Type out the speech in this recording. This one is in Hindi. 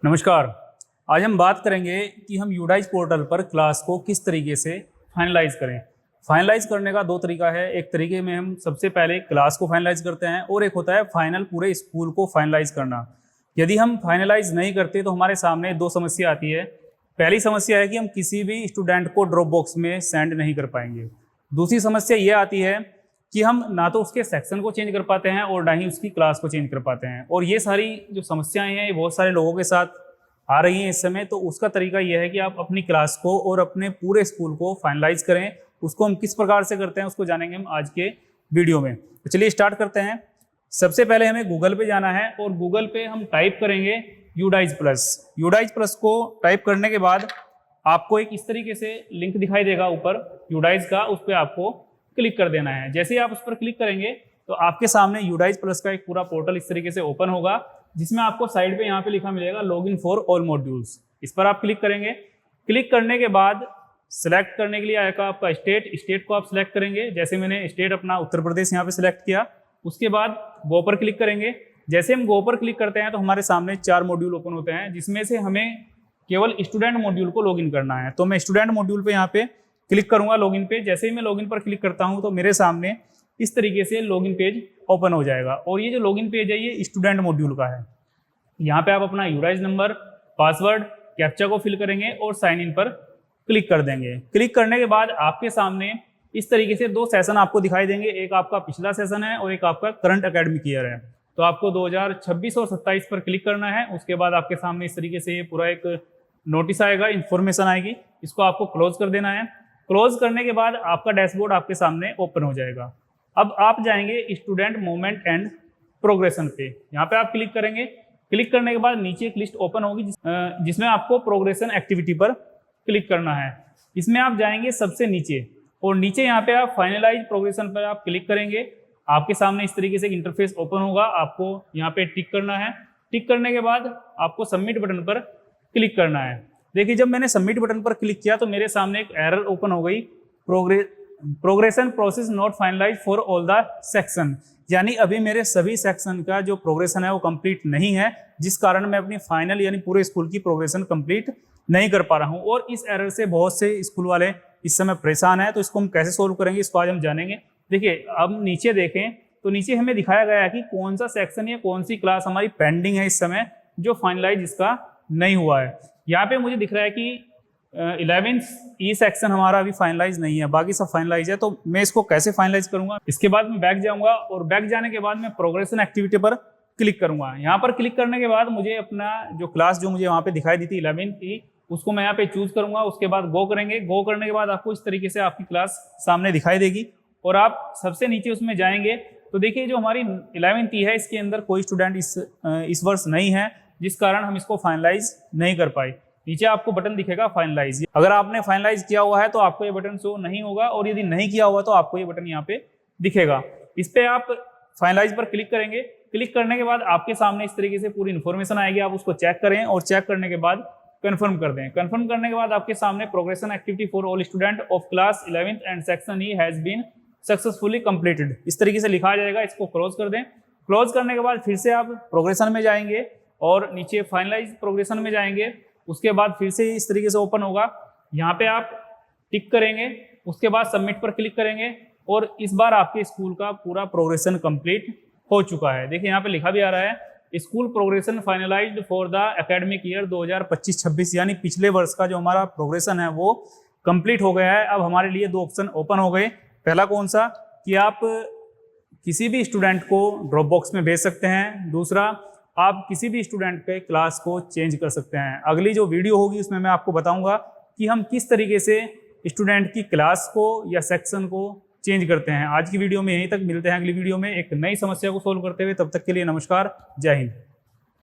नमस्कार। आज हम बात करेंगे कि हम यूडाइज पोर्टल पर क्लास को किस तरीके से फाइनलाइज करें। फाइनलाइज करने का दो तरीका है। एक तरीके में हम सबसे पहले क्लास को फाइनलाइज करते हैं और एक होता है फाइनल पूरे स्कूल को फाइनलाइज करना। यदि हम फाइनलाइज नहीं करते तो हमारे सामने दो समस्या आती है। पहली समस्या है कि हम किसी भी स्टूडेंट को ड्रॉप बॉक्स में सेंड नहीं कर पाएंगे। दूसरी समस्या ये आती है कि हम ना तो उसके सेक्शन को चेंज कर पाते हैं और ना ही उसकी क्लास को चेंज कर पाते हैं। और ये सारी जो समस्याएं हैं ये बहुत सारे लोगों के साथ आ रही हैं इस समय। तो उसका तरीका यह है कि आप अपनी क्लास को और अपने पूरे स्कूल को फाइनलाइज करें। उसको हम किस प्रकार से करते हैं उसको जानेंगे हम आज के वीडियो में। तो चलिए स्टार्ट करते हैं। सबसे पहले हमें गूगल पे जाना है और गूगल पे हम टाइप करेंगे यूडाइज प्लस। यूडाइज प्लस को टाइप करने के बाद आपको एक इस तरीके से लिंक दिखाई देगा ऊपर यूडाइज का, उस पर आपको क्लिक कर देना है। जैसे ही आप उस पर क्लिक करेंगे तो आपके सामने यूडाइज प्लस का एक पूरा पोर्टल इस तरीके से ओपन होगा, जिसमें आपको साइड पे यहाँ पे लिखा मिलेगा लॉगिन फॉर ऑल मॉड्यूल्स। इस पर आप क्लिक करेंगे। क्लिक करने के बाद सिलेक्ट करने के लिए आएगा आपका स्टेट को आप सिलेक्ट करेंगे। जैसे मैंने स्टेट अपना उत्तर प्रदेश यहाँ पे सिलेक्ट किया। उसके बाद गो पर क्लिक करेंगे। जैसे हम गो पर क्लिक करते हैं तो हमारे सामने 4 मॉड्यूल ओपन होते हैं, जिसमें से हमें केवल स्टूडेंट मॉड्यूल को लॉगिन करना है। तो मैं स्टूडेंट मॉड्यूल पे यहाँ पे क्लिक करूंगा लॉगिन पे। जैसे ही मैं लॉगिन पर क्लिक करता हूँ तो मेरे सामने इस तरीके से लॉगिन पेज ओपन हो जाएगा। और ये जो लॉगिन पेज है ये स्टूडेंट मॉड्यूल का है। यहाँ पे आप अपना यूडाइज नंबर, पासवर्ड, कैप्चा को फिल करेंगे और साइन इन पर क्लिक कर देंगे। क्लिक करने के बाद आपके सामने इस तरीके से 2 सेशन आपको दिखाई देंगे। एक आपका पिछला सेशन है और एक आपका करंट एकेडमिक ईयर है। तो आपको 2026 और 27 पर क्लिक करना है। उसके बाद आपके सामने इस तरीके से ये पूरा एक नोटिस आएगा, इन्फॉर्मेशन आएगी। इसको आपको क्लोज कर देना है। क्लोज करने के बाद आपका डैशबोर्ड आपके सामने ओपन हो जाएगा। अब आप जाएंगे स्टूडेंट मूवमेंट एंड प्रोग्रेशन पे। यहाँ पे आप क्लिक करेंगे। क्लिक करने के बाद नीचे एक लिस्ट ओपन होगी जिसमें आपको प्रोग्रेशन एक्टिविटी पर क्लिक करना है। इसमें आप जाएंगे सबसे नीचे और नीचे यहाँ पे आप फाइनलाइज प्रोग्रेशन पर आप क्लिक करेंगे। आपके सामने इस तरीके से इंटरफेस ओपन होगा। आपको यहाँ पे टिक करना है। टिक करने के बाद आपको सबमिट बटन पर क्लिक करना है। देखिए, जब मैंने सबमिट बटन पर क्लिक किया तो मेरे सामने एक एरर ओपन हो गई, progression process not finalize for all the section. यानी अभी मेरे सभी सेक्शन का जो प्रोग्रेशन है वो कंप्लीट नहीं है, जिस कारण मैं अपनी फाइनल यानी पूरे स्कूल की प्रोग्रेशन कंप्लीट नहीं कर पा रहा हूँ। और इस एरर से बहुत से स्कूल वाले इस समय परेशान हैं। तो इसको हम कैसे सोल्व करेंगे इसको आज हम जानेंगे। देखिए, अब नीचे देखें तो नीचे हमें दिखाया गया है कि कौन सा सेक्शन या कौन सी क्लास हमारी पेंडिंग है इस समय, जो फाइनलाइज इसका नहीं हुआ है। यहाँ पे मुझे दिख रहा है कि 11th ई सेक्शन हमारा अभी फाइनलाइज नहीं है, बाकी सब फाइनलाइज है। तो मैं इसको कैसे फाइनलाइज करूंगा, इसके बाद मैं बैक जाऊंगा और बैक जाने के बाद मैं प्रोग्रेशन एक्टिविटी पर क्लिक करूंगा। यहाँ पर क्लिक करने के बाद मुझे अपना जो क्लास जो मुझे वहाँ पे दिखाई दी थी 11th ई, उसको मैं यहाँ पे चूज करूंगा। उसके बाद गो करेंगे। गो करने के बाद आपको इस तरीके से आपकी क्लास सामने दिखाई देगी और आप सबसे नीचे उसमें जाएंगे तो देखिए जो हमारी 11th ई है इसके अंदर कोई स्टूडेंट इस वर्ष नहीं है, जिस कारण हम इसको फाइनलाइज नहीं कर पाए। नीचे आपको बटन दिखेगा फाइनलाइज। अगर आपने फाइनलाइज किया हुआ है तो आपको ये बटन शो नहीं होगा, और यदि नहीं किया हुआ तो आपको ये बटन यहाँ पे दिखेगा। इस पे आप फाइनलाइज पर क्लिक करेंगे। क्लिक करने के बाद आपके सामने इस तरीके से पूरी इन्फॉर्मेशन आएगी। आप उसको चेक करें और चेक करने के बाद कंफर्म कर दें। कंफर्म करने के बाद आपके सामने progression activity for all student of class 11th and section E has been successfully completed, इस तरीके से लिखा जाएगा। इसको क्लोज कर दें। क्लोज करने के बाद फिर से आप प्रोग्रेशन में जाएंगे और नीचे फाइनलाइज प्रोग्रेशन में जाएंगे। उसके बाद फिर से इस तरीके से ओपन होगा। यहाँ पे आप टिक करेंगे। उसके बाद सबमिट पर क्लिक करेंगे और इस बार आपके स्कूल का पूरा प्रोग्रेशन कंप्लीट हो चुका है। देखिए यहाँ पे लिखा भी आ रहा है school progression finalised for the academic year 2025-26, यानी पिछले वर्ष का जो हमारा प्रोग्रेशन है वो कंप्लीट हो गया है। अब हमारे लिए 2 ऑप्शन ओपन हो गए। पहला कौन सा कि आप किसी भी स्टूडेंट को ड्रॉप बॉक्स में भेज सकते हैं। दूसरा, आप किसी भी स्टूडेंट के क्लास को चेंज कर सकते हैं। अगली जो वीडियो होगी उसमें मैं आपको बताऊंगा कि हम किस तरीके से स्टूडेंट की क्लास को या सेक्शन को चेंज करते हैं। आज की वीडियो में यहीं तक, मिलते हैं अगली वीडियो में एक नई समस्या को सोल्व करते हुए। तब तक के लिए नमस्कार, जय हिंद।